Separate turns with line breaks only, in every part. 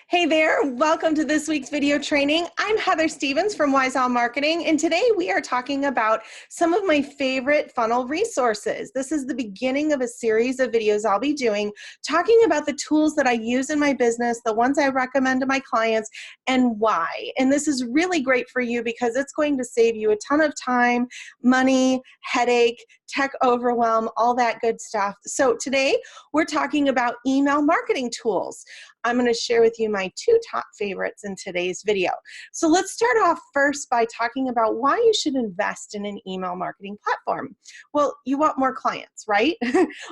Hey there, welcome to this week's video training. I'm Heather Stevens from Wise Owl Marketing, and today we are talking about some of my favorite funnel resources. This is the beginning of a series of videos I'll be doing, talking about the tools that I use in my business, the ones I recommend to my clients, and why. And this is really great for you because it's going to save you a ton of time, money, headache, tech overwhelm, all that good stuff. So today we're talking about email marketing tools. I'm going to share with you my two top favorites in today's video. So let's start off first by talking about why you should invest in an email marketing platform. Well, you want more clients, right?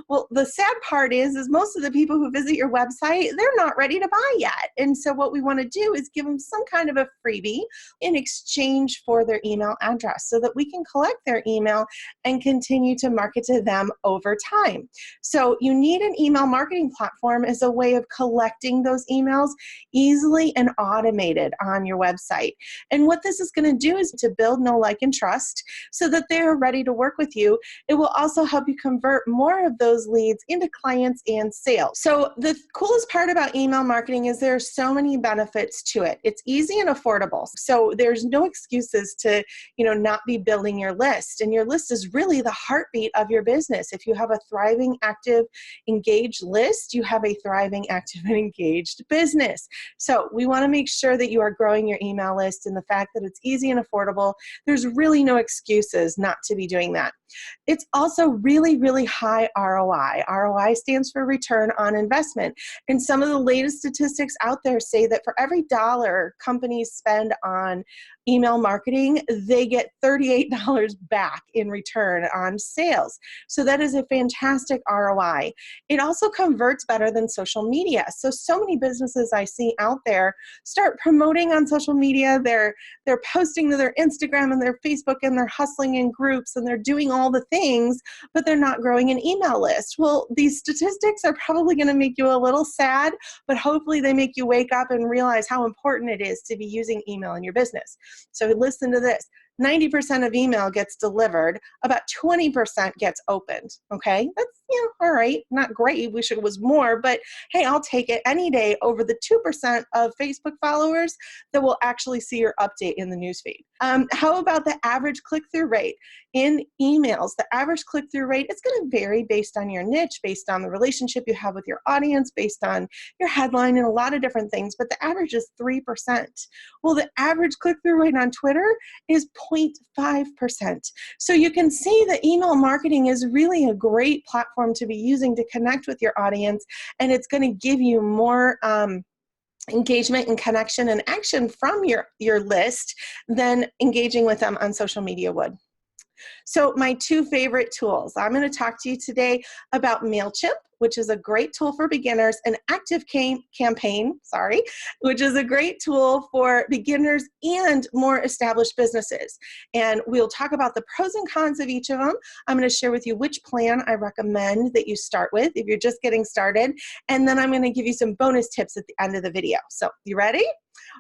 Well, the sad part is most of the people who visit your website, they're not ready to buy yet. And so what we want to do is give them some kind of a freebie in exchange for their email address so that we can collect their email and continue to market to them over time. So you need an email marketing platform as a way of collecting those emails easily and automated on your website. And what this is going to do is to build know, like, and trust so that they're ready to work with you. It will also help you convert more of those leads into clients and sales. So the coolest part about email marketing is there are so many benefits to it. It's easy and affordable. So there's no excuses to, not be building your list. And your list is really the heartbeat of your business. If you have a thriving, active, engaged list, you have a thriving, active, and engaged business. So we want to make sure that you are growing your email list, and the fact that it's easy and affordable, there's really no excuses not to be doing that. It's also really, really high ROI. ROI stands for return on investment. And some of the latest statistics out there say that for every dollar companies spend on email marketing, they get $38 back in return on sales. So that is a fantastic ROI. It also converts better than social media. So many businesses I see out there start promoting on social media. They're posting to their Instagram and their Facebook, and they're hustling in groups, and they're doing all the things, but they're not growing an email list. Well, these statistics are probably going to make you a little sad, but hopefully they make you wake up and realize how important it is to be using email in your business. So listen to this. 90% of email gets delivered, about 20% gets opened, okay? That's, all right, not great, wish it was more, but hey, I'll take it any day over the 2% of Facebook followers that will actually see your update in the newsfeed. How about the average click-through rate? In emails, the average click-through rate is going to vary based on your niche, based on the relationship you have with your audience, based on your headline, and a lot of different things, but the average is 3%. Well, the average click-through rate on Twitter is 0.5%. So you can see that email marketing is really a great platform to be using to connect with your audience, and it's going to give you more engagement and connection and action from your list than engaging with them on social media would. So my two favorite tools. I'm going to talk to you today about MailChimp, which is a great tool for beginners, and ActiveCampaign, which is a great tool for beginners and more established businesses. And we'll talk about the pros and cons of each of them. I'm going to share with you which plan I recommend that you start with if you're just getting started. And then I'm going to give you some bonus tips at the end of the video. So you ready?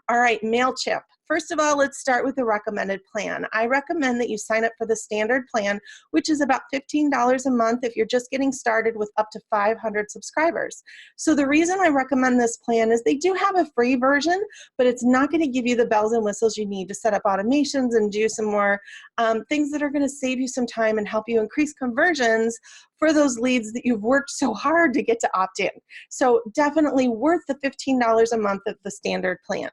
All right, MailChimp. First of all, let's start with the recommended plan. I recommend that you sign up for the standard plan, which is about $15 a month if you're just getting started with up to 500 subscribers. So the reason I recommend this plan is they do have a free version, but it's not going to give you the bells and whistles you need to set up automations and do some more things that are going to save you some time and help you increase conversions for those leads that you've worked so hard to get to opt in. So definitely worth the $15 a month of the standard plan.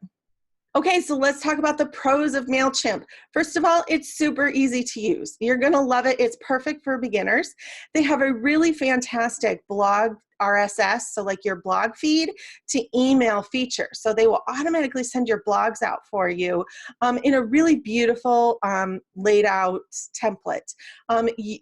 Okay, so let's talk about the pros of MailChimp. First of all, it's super easy to use. You're going to love it. It's perfect for beginners. They have a really fantastic blog RSS, so like your blog feed, to email feature. So they will automatically send your blogs out for you in a really beautiful laid out template.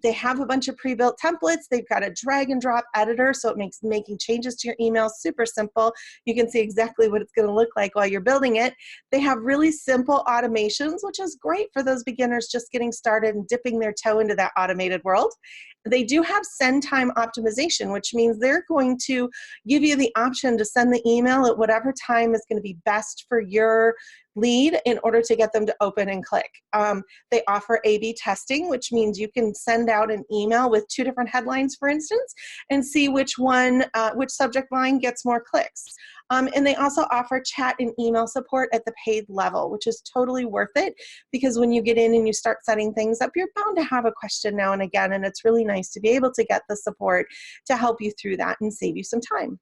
They have a bunch of pre-built templates. They've got a drag and drop editor, so it makes making changes to your email super simple. You can see exactly what it's going to look like while you're building it. They have really simple automations, which is great for those beginners just getting started and dipping their toe into that automated world. They do have send time optimization, which means they're going to give you the option to send the email at whatever time is going to be best for your lead in order to get them to open and click. They offer A/B testing, which means you can send out an email with 2 different headlines, for instance, and see which one, which subject line gets more clicks. And they also offer chat and email support at the paid level, which is totally worth it, because when you get in and you start setting things up, you're bound to have a question now and again, and it's really nice to be able to get the support to help you through that and save you some time.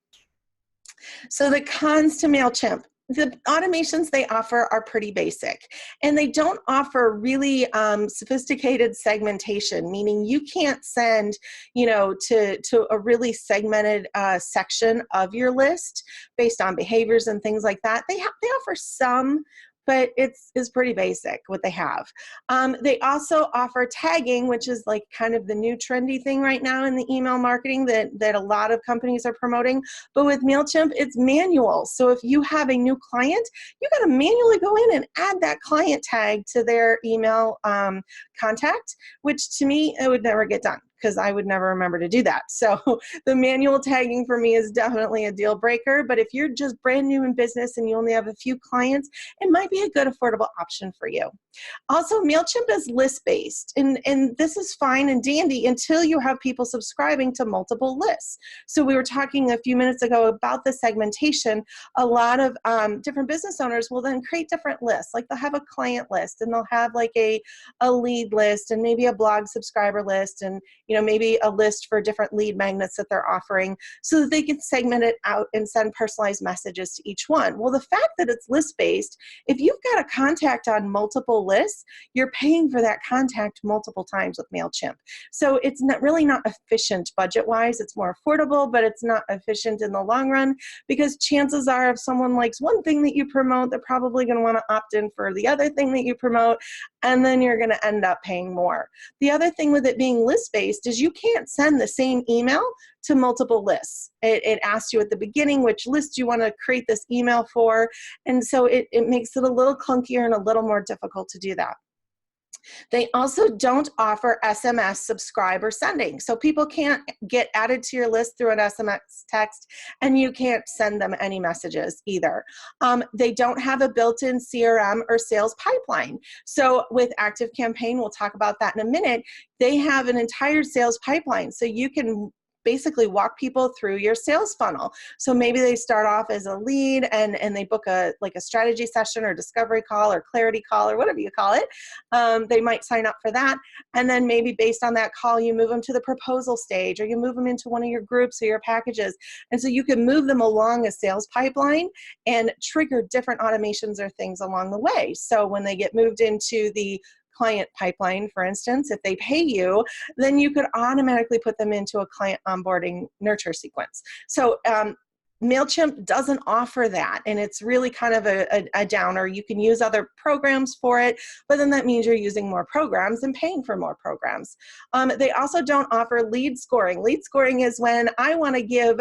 So the cons to MailChimp. The automations they offer are pretty basic, and they don't offer really sophisticated segmentation, meaning you can't send, to a really segmented section of your list based on behaviors and things like that. They offer some, but it's pretty basic what they have. They also offer tagging, which is like kind of the new trendy thing right now in the email marketing that a lot of companies are promoting. But with MailChimp, it's manual. So if you have a new client, you got to manually go in and add that client tag to their email contact, which to me, it would never get done, because I would never remember to do that. So the manual tagging for me is definitely a deal breaker. But if you're just brand new in business and you only have a few clients, it might be a good affordable option for you. Also, MailChimp is list-based, and this is fine and dandy until you have people subscribing to multiple lists. So we were talking a few minutes ago about the segmentation. A lot of different business owners will then create different lists. Like they'll have a client list, and they'll have like a lead list, and maybe a blog subscriber list, and maybe a list for different lead magnets that they're offering, so that they can segment it out and send personalized messages to each one. Well, the fact that it's list-based, if you've got a contact on multiple lists, you're paying for that contact multiple times with MailChimp. So it's really not efficient budget-wise. It's more affordable, but it's not efficient in the long run, because chances are if someone likes one thing that you promote, they're probably going to want to opt in for the other thing that you promote, and then you're going to end up paying more. The other thing with it being list-based is you can't send the same email to multiple lists. It asks you at the beginning which list you want to create this email for, and so it makes it a little clunkier and a little more difficult to do that. They also don't offer SMS subscriber sending. So people can't get added to your list through an SMS text, and you can't send them any messages either. They don't have a built-in CRM or sales pipeline. So with ActiveCampaign, we'll talk about that in a minute, they have an entire sales pipeline. So you can basically walk people through your sales funnel. So maybe they start off as a lead and they book a strategy session or discovery call or clarity call or whatever you call it. They might sign up for that. And then maybe based on that call, you move them to the proposal stage, or you move them into one of your groups or your packages. And so you can move them along a sales pipeline and trigger different automations or things along the way. So when they get moved into the client pipeline, for instance, if they pay you, then you could automatically put them into a client onboarding nurture sequence. So MailChimp doesn't offer that, and it's really kind of a downer. You can use other programs for it, but then that means you're using more programs and paying for more programs. They also don't offer lead scoring. Lead scoring is when I want to give,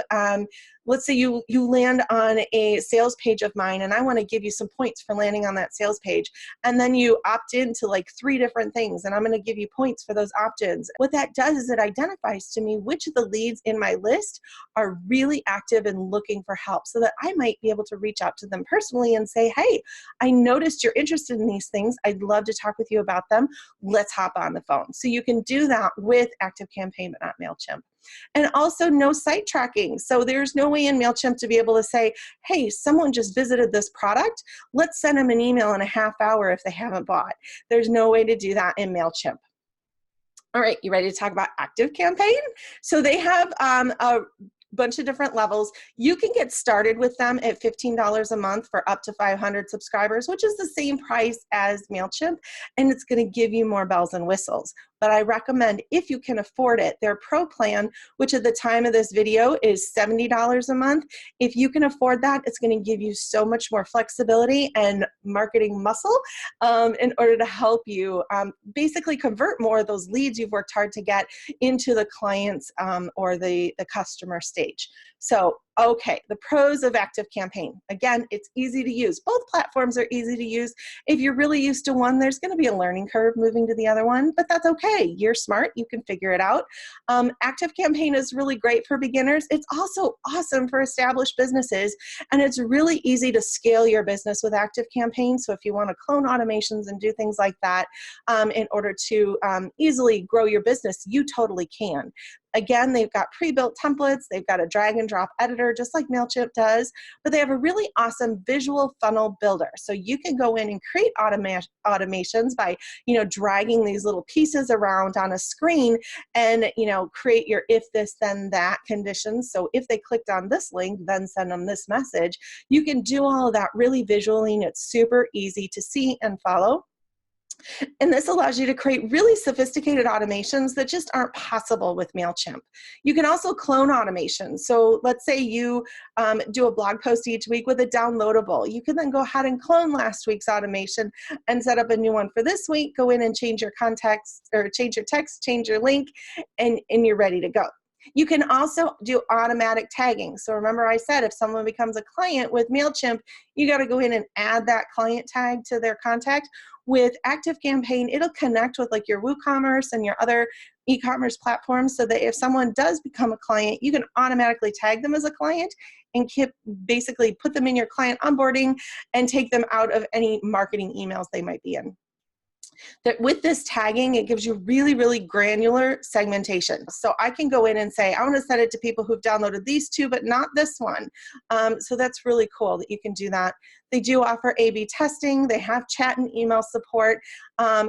let's say you land on a sales page of mine, and I want to give you some points for landing on that sales page, and then you opt into like 3 different things, and I'm going to give you points for those opt-ins. What that does is it identifies to me which of the leads in my list are really active and looking for help, so that I might be able to reach out to them personally and say, hey, I noticed you're interested in these things. I'd love to talk with you about them. Let's hop on the phone. So you can do that with ActiveCampaign, but not MailChimp. And also no site tracking. So there's no way in MailChimp to be able to say, hey, someone just visited this product. Let's send them an email in a half hour if they haven't bought. There's no way to do that in MailChimp. All right, you ready to talk about ActiveCampaign? So they have a bunch of different levels. You can get started with them at $15 a month for up to 500 subscribers, which is the same price as MailChimp, and it's going to give you more bells and whistles. But I recommend, if you can afford it, their Pro plan, which at the time of this video is $70 a month. If you can afford that, it's going to give you so much more flexibility and marketing muscle in order to help you basically convert more of those leads you've worked hard to get into the clients or the customer stage. So Okay, the pros of ActiveCampaign. Again, it's easy to use. Both platforms are easy to use. If you're really used to one, there's going to be a learning curve moving to the other one, but that's okay. You're smart. You can figure it out. ActiveCampaign is really great for beginners. It's also awesome for established businesses, and it's really easy to scale your business with ActiveCampaign. So if you want to clone automations and do things like that in order to easily grow your business, you totally can. Again, they've got pre-built templates, they've got a drag and drop editor just like MailChimp does, but they have a really awesome visual funnel builder. So you can go in and create automations by, dragging these little pieces around on a screen and, create your if this then that conditions. So if they clicked on this link, then send them this message. You can do all of that really visually, and it's super easy to see and follow. And this allows you to create really sophisticated automations that just aren't possible with MailChimp. You can also clone automations. So let's say you do a blog post each week with a downloadable. You can then go ahead and clone last week's automation and set up a new one for this week. Go in and change your context, or change your text, change your link, and you're ready to go. You can also do automatic tagging. So remember I said if someone becomes a client with MailChimp, you got to go in and add that client tag to their contact. With ActiveCampaign, it'll connect with like your WooCommerce and your other e-commerce platforms so that if someone does become a client, you can automatically tag them as a client and basically put them in your client onboarding and take them out of any marketing emails they might be in. That with this tagging, it gives you really, really granular segmentation. So I can go in and say, I want to send it to people who've downloaded these two, but not this one. So that's really cool that you can do that. They do offer A/B testing. They have chat and email support.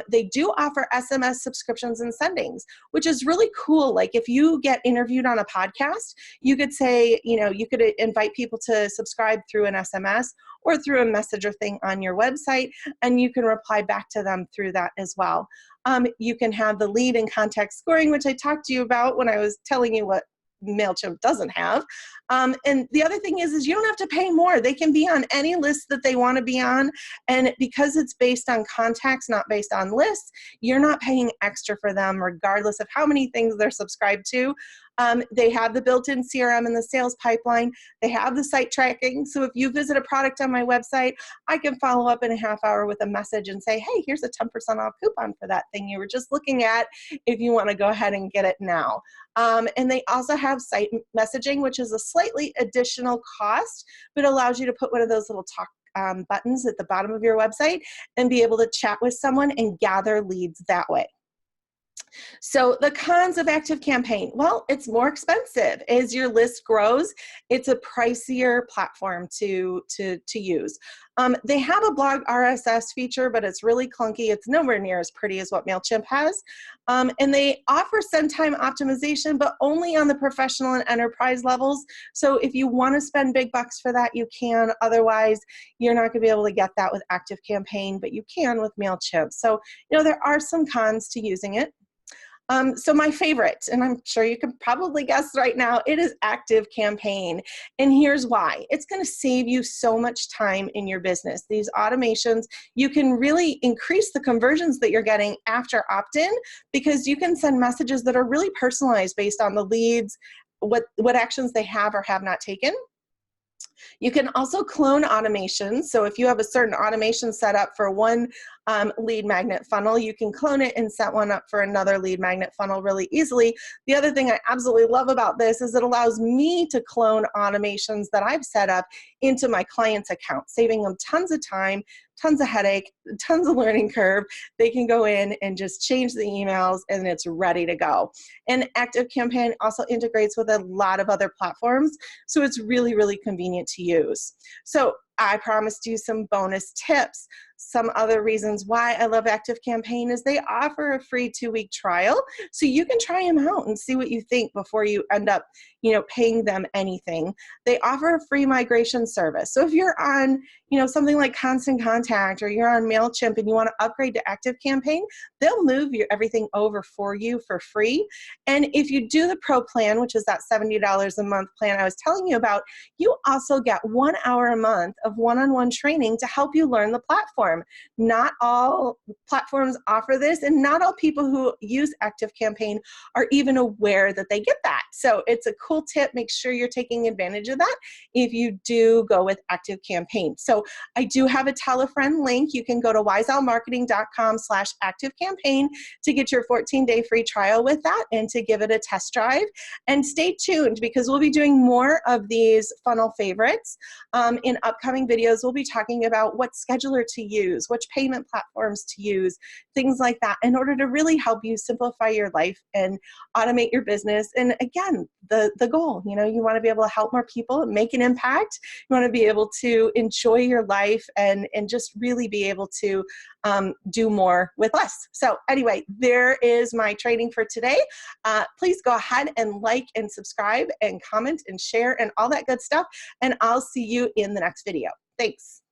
They do offer SMS subscriptions and sendings, which is really cool. Like if you get interviewed on a podcast, you could say, you could invite people to subscribe through an SMS or through a messenger thing on your website, and you can reply back to them through that as well. You can have the lead and contact scoring, which I talked to you about when I was telling you what MailChimp doesn't have. And the other thing is you don't have to pay more. They can be on any list that they want to be on. And because it's based on contacts, not based on lists, you're not paying extra for them regardless of how many things they're subscribed to. They have the built-in CRM and the sales pipeline. They have the site tracking. So if you visit a product on my website, I can follow up in a half hour with a message and say, hey, here's a 10% off coupon for that thing you were just looking at if you want to go ahead and get it now. And they also have site messaging, which is a slightly additional cost, but allows you to put one of those little talk buttons at the bottom of your website and be able to chat with someone and gather leads that way. So the cons of ActiveCampaign, well, it's more expensive. As your list grows, it's a pricier platform to use. They have a blog RSS feature, but it's really clunky. It's nowhere near as pretty as what MailChimp has. And they offer send time optimization, but only on the professional and enterprise levels. So if you want to spend big bucks for that, you can. Otherwise, you're not going to be able to get that with ActiveCampaign, but you can with MailChimp. So, there are some cons to using it. So my favorite, and I'm sure you can probably guess right now, it is ActiveCampaign. And here's why. It's going to save you so much time in your business. These automations, you can really increase the conversions that you're getting after opt-in because you can send messages that are really personalized based on the leads, what actions they have or have not taken. You can also clone automations. So if you have a certain automation set up for one lead magnet funnel, you can clone it and set one up for another lead magnet funnel really easily. The other thing I absolutely love about this is it allows me to clone automations that I've set up into my client's account, saving them tons of time, tons of headache, tons of learning curve. They can go in and just change the emails and it's ready to go. And ActiveCampaign also integrates with a lot of other platforms, so it's really, really convenient to use. So I promised you some bonus tips. Some other reasons why I love ActiveCampaign is they offer a free 2-week trial, so you can try them out and see what you think before you end up, paying them anything. They offer a free migration service. So if you're on, something like Constant Contact or you're on MailChimp and you want to upgrade to ActiveCampaign, they'll move everything over for you for free. And if you do the Pro plan, which is that $70 a month plan I was telling you about, you also get 1 hour a month of one-on-one training to help you learn the platform. Not all platforms offer this, and not all people who use ActiveCampaign are even aware that they get that. So it's a cool tip. Make sure you're taking advantage of that if you do go with ActiveCampaign. So I do have a tell a friend link. You can go to wiseowlmarketing.com/ActiveCampaign to get your 14-day free trial with that and to give it a test drive. And stay tuned, because we'll be doing more of these funnel favorites. In upcoming videos, we'll be talking about what scheduler to use, which payment platforms to use, things like that, in order to really help you simplify your life and automate your business. And again, the goal, you want to be able to help more people, make an impact. You want to be able to enjoy your life and just really be able to do more with less. So anyway, there is my training for today. Please go ahead and like and subscribe and comment and share and all that good stuff. And I'll see you in the next video. Thanks.